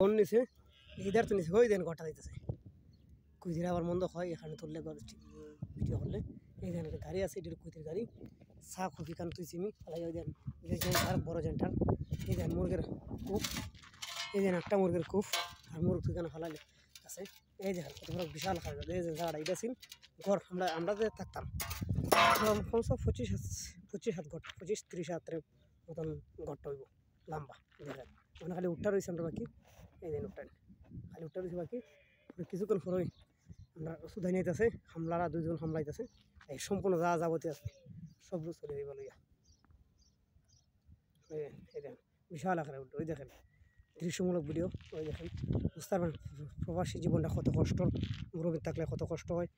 Phone নিছে ইধার তো নিছে ওই দেন ঘটা দিতেছে কুইদির আবার মন্দ হয় এখানে তুললে ভিডিও করলে এই দেন একটা গাড়ি আছে এটির কুইদির গাড়ি চা কফি কান তুই চিমি ফলাই ওই দেন জেন্টার বড় জেন্টার এই দেন মুরগের কূপ এই দেন একটা মুরগের কূপ আর মুরগ তুই কেন ফলাইলে আছে এই দেখেন কত বড় বিশাল খাওয়া এই যে জায়গাটা এটা ছিল ঘর আমরা যে থাকতাম কমসে 25 হাত ঘর 25-30 হাতের মতন ঘরটা হইব লম্বা দেখেন ওখানে খালি উঠটা রয়েছে আমরা বাকি এই দিন উঠটান খালি উঠটা রয়েছে বাকি কিছুক্ষণ পরই আমরা সুদাই নিতেছে হামলারা 2 জন হামলাইতেছে এই সম্পূর্ণ যা যাবতীয় আছে সব চলে যাইব লইয়া এই দেখেন বিশাল আকারে উঠে ওই দেখেন দৃশ্যমূলক ভিডিও ওই দেখেন বুঝতে পারবেন প্রবাসী জীবনটা কত কষ্ট মুরব্বী থাকলে কত কষ্ট হয়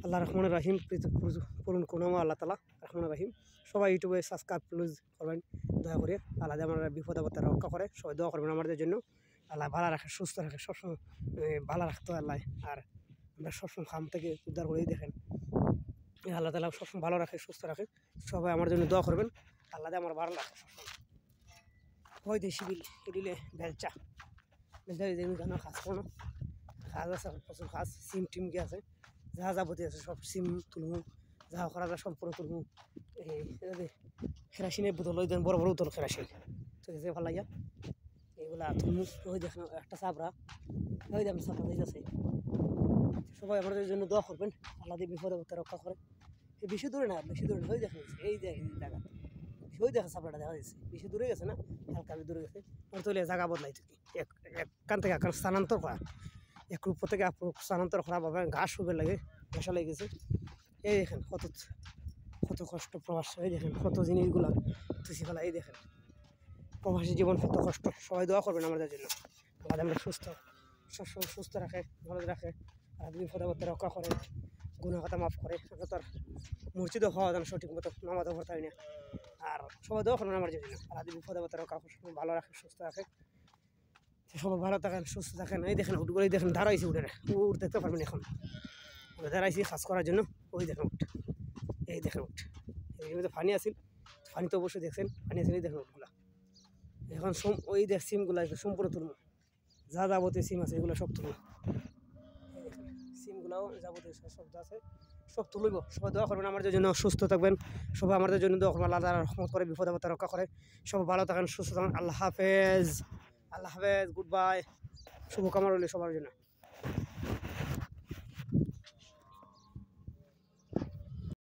আল্লাহ রহমান রাহিম পূরণ কোনামা আল্লাহ তালা রহমান রাহিম সবাই ইউটিউবে সাবস্ক্রাইব প্লিজ করবেন দয়া করে আল্লাহ আমার বিপদ আপদে রক্ষা করে সবাই দোয়া করবেন আমাদের জন্য আল্লাহ ভালো রাখে সুস্থ রাখে সবসময় ভালো রাখতে হয় আল্লাহ আর আমরা সবসময় খাম থেকে উদ্ধার করেই দেখেন আল্লাহ তালা সবসময় ভালো রাখে সুস্থ রাখে সবাই আমার জন্য দোয়া করবেন আল্লাহ আমার ভালো রাখে সবসময় ওই দেশি বিল এডিলে বেলচা গান খাস কোনো খাস আছে প্রচুর খাস সিম টিম কি আছে যা যাবতীয় আছে সব সিম তুলমু যা করা যায় সম্পূর্ণ তুলমু এই কেরাসিনের বোতল ওই দেন বড় বড় বোতল কেরাসিন তো যে ভালো লাগিয়া এইগুলা তুলমু ওই দেখেন একটা চাপড়া ওই দেন চাপড়া দিয়েছে সবাই আমাদের জন্য দোয়া করবেন আল্লাহ দিয়ে বিপদ আপদে রক্ষা করে এই বেশি দূরে না ওই দেখেন এই জায়গা ওই দেখা চাপড়াটা দেখা যাচ্ছে বেশি দূরে গেছে না হালকা দূরে গেছে আর তৈলে জায়গা বদলাই থাকি একখান থেকে একখান স্থানান্তর করা এক রূপ থেকে স্থানান্তর করা পাবে ঘাস হবে লাগে ঘাসা লেগে গেছে এই দেখেন কত কষ্ট প্রবাস এই দেখেন কত জিনিসগুলো তুষি ফেলা এই দেখেন প্রবাসী জীবন কত কষ্ট সবাই দোয়া করবেন আমাদের জন্য আমাদের আমরা সবসময় সুস্থ রাখে ভালো রাখে আর বিপদ আপদে রক্ষা করে গুনাহ কথা মাফ করে তার মসজিদও হওয়া যেন সঠিক মতো নামাজও পড়তে হয় না আর সবাই দোয়া করবেন আমার জন্য আর আদি বিপদ আপদে রক্ষা ভালো রাখে সুস্থ রাখে সবাই ভালো থাকেন সুস্থ থাকেন এই দেখেন উঠ করে দেখেন দাঁড়াইছি উঠে উঠ দেখতে পারবেন এখন দাঁড়াইছি কাজ করার জন্য ওই দেখেন উঠ এই দেখেন উঠ এই মধ্যে পানি আসিল পানি তো অবশ্যই দেখছেন পানি আসিল এই দেখেন উঠগুলা এখন ওই দেখ সিমগুলো সম্পূর্ণ তুলব যা যাবতীয় সিম আছে এগুলো সব তুলব সিমগুলাও যাবতীয় সব আছে সব তুলব সবাই দোয়া করবেন আমাদের জন্য সুস্থ থাকবেন সবাই আমাদের জন্য দোয়া করবেন আল্লাহ রহমত করে বিপদ আপদে রক্ষা করে সবাই ভালো থাকেন সুস্থ থাকেন আল্লাহ হাফেজ গুড বাই শুভকামনা রইল সবার জন্য।